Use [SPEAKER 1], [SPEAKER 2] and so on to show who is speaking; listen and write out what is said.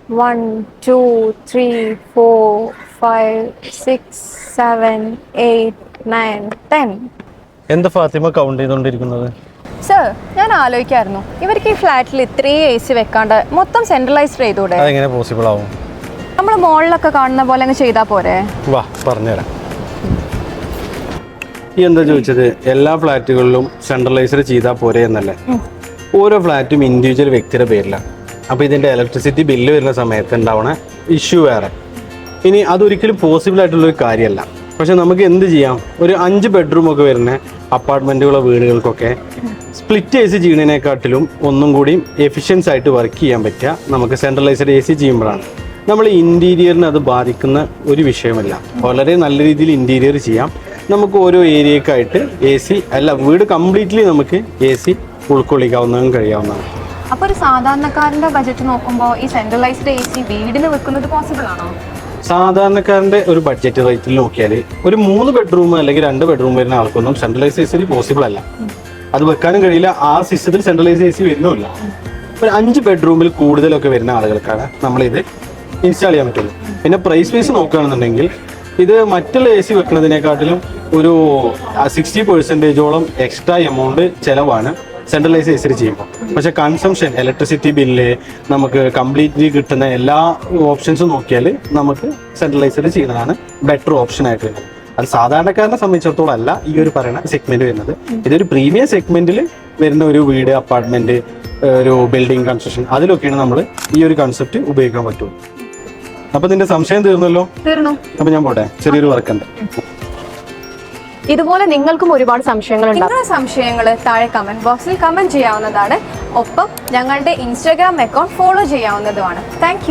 [SPEAKER 1] 1, 2, 3, 4, 5, 6, 7, 8, 9, 10.
[SPEAKER 2] എന്താ ഫാത്തിമ കൗണ്ട് ചെയ്തുകൊണ്ടിരിക്കുന്നത്?
[SPEAKER 1] സർ, ഞാൻ ആലോചിക്കായിരുന്നു, ഇവർക്ക് ഈ ഫ്ലാറ്റിൽ ഇത്രയും എ സി വെക്കാണ്ട് മൊത്തം സെൻട്രലൈസ്ഡ് ചെയ്തൂടെ?
[SPEAKER 2] അതെങ്ങനെ പോസിബിൾ ആവും?
[SPEAKER 1] നമ്മൾ മോളിലൊക്കെ കാണുന്ന പോലെ അങ്ങ് ചെയ്താൽ പോരെ?
[SPEAKER 2] വാ പറഞ്ഞുതരാം. ഈ എന്താ ചോദിച്ചത്, എല്ലാ ഫ്ലാറ്റുകളിലും സെൻട്രലൈസ്ഡ് ചെയ്താൽ പോരെ എന്നല്ലേ? ഓരോ ഫ്ലാറ്റും ഇൻഡിവിജ്വൽ വ്യക്തിയുടെ പേരിലാണ്. അപ്പോൾ ഇതിൻ്റെ ഇലക്ട്രിസിറ്റി ബില്ല് വരുന്ന സമയത്ത് ഉണ്ടാവുന്ന ഇഷ്യൂ വേറെ. ഇനി അതൊരിക്കലും പോസിബിൾ ആയിട്ടുള്ളൊരു കാര്യമല്ല. പക്ഷെ നമുക്ക് എന്ത് ചെയ്യാം, ഒരു 5 ബെഡ്റൂം ഒക്കെ വരുന്ന അപ്പാർട്ട്മെൻറ്റുകളോ വീടുകൾക്കൊക്കെ സ്പ്ലിറ്റ് എ സി ചെയ്യുന്നതിനെക്കാട്ടിലും ഒന്നും കൂടി എഫിഷ്യൻസ് ആയിട്ട് വർക്ക് ചെയ്യാൻ പറ്റുക നമുക്ക് സെൻട്രലൈസ്ഡ് എ സി ചെയ്യുമ്പോഴാണ്. നമ്മൾ ഇൻറ്റീരിയറിന് അത് ബാധിക്കുന്ന ഒരു വിഷയമല്ല. വളരെ നല്ല രീതിയിൽ ഇൻറ്റീരിയർ ചെയ്യാം. നമുക്ക് ഓരോ ഏരിയക്കായിട്ട് എ സി അല്ല, വീട് കംപ്ലീറ്റ്ലി നമുക്ക് എ സി ഉൾക്കൊള്ളിക്കാവുന്നതും കഴിയാവുന്നതാണ്.
[SPEAKER 1] അപ്പോൾ ഒരു സാധാരണക്കാരൻ്റെ ബജറ്റ് നോക്കുമ്പോൾ ഈ സെൻട്രലൈസ്ഡ് എ സി വീടിന് വെക്കുന്നത് പോസിബിൾ ആണോ?
[SPEAKER 2] സാധാരണക്കാരൻ്റെ ഒരു ബഡ്ജറ്റ് റേറ്റിൽ നോക്കിയാൽ ഒരു 3 ബെഡ്റൂം അല്ലെങ്കിൽ 2 ബെഡ്റൂം വരുന്ന ആൾക്കൊന്നും സെൻട്രലൈസ് എ സി പോസിബിൾ അല്ല. അത് വെക്കാനും കഴിയില്ല. ആ സിസ്റ്റത്തിൽ സെൻട്രലൈസ് എ സി വരുന്നുമില്ല. ഒരു 5 ബെഡ്റൂമിൽ കൂടുതലൊക്കെ വരുന്ന ആളുകൾക്കാണ് നമ്മളിത് ഇൻസ്റ്റാൾ ചെയ്യാൻ പറ്റുള്ളൂ. പിന്നെ പ്രൈസ് വൈസ് നോക്കുകയാണെന്നുണ്ടെങ്കിൽ ഇത് മറ്റുള്ള എ സി വെക്കുന്നതിനെക്കാട്ടിലും ഒരു 60% എക്സ്ട്രാ എമൗണ്ട് ചിലവാണ് സെൻട്രലൈസ് എ സി ചെയ്യുമ്പോൾ. പക്ഷേ കൺസംഷൻ, ഇലക്ട്രിസിറ്റി ബില്ല്, നമുക്ക് കംപ്ലീറ്റ്ലി കിട്ടുന്ന എല്ലാ ഓപ്ഷൻസും നോക്കിയാൽ നമുക്ക് സെൻട്രലൈസ്ഡ് ചെയ്യുന്നതാണ് ബെറ്റർ ഓപ്ഷൻ ആയിട്ട് വരുന്നത്. അത് സാധാരണക്കാരനെ സംബന്ധിച്ചിടത്തോളം അല്ല ഈ ഒരു പറയുന്ന സെഗ്മെന്റ് വരുന്നത്. ഇതൊരു പ്രീമിയം സെഗ്മെന്റിൽ വരുന്ന ഒരു വീട്, അപ്പാർട്ട്മെന്റ്, ഒരു ബിൽഡിംഗ് കൺസ്ട്രക്ഷൻ, അതിലൊക്കെയാണ് നമ്മൾ ഈ ഒരു കൺസെപ്റ്റ് ഉപയോഗിക്കാൻ പറ്റുള്ളൂ. അപ്പൊ നിന്റെ സംശയം തീർന്നല്ലോ?
[SPEAKER 1] തീർന്നു.
[SPEAKER 2] അപ്പൊ ഞാൻ പോട്ടെ, ചെറിയൊരു വർക്ക് ഉണ്ട്.
[SPEAKER 1] ഇതുപോലെ നിങ്ങൾക്കും ഒരുപാട് സംശയങ്ങളുണ്ട്. നിങ്ങളുടെ സംശയങ്ങൾ താഴെ കമന്റ് ബോക്സിൽ കമന്റ് ചെയ്യാവുന്നതാണ്. ഒപ്പം ഞങ്ങളുടെ ഇൻസ്റ്റാഗ്രാം അക്കൗണ്ട് ഫോളോ ചെയ്യാവുന്നതുമാണ്. താങ്ക്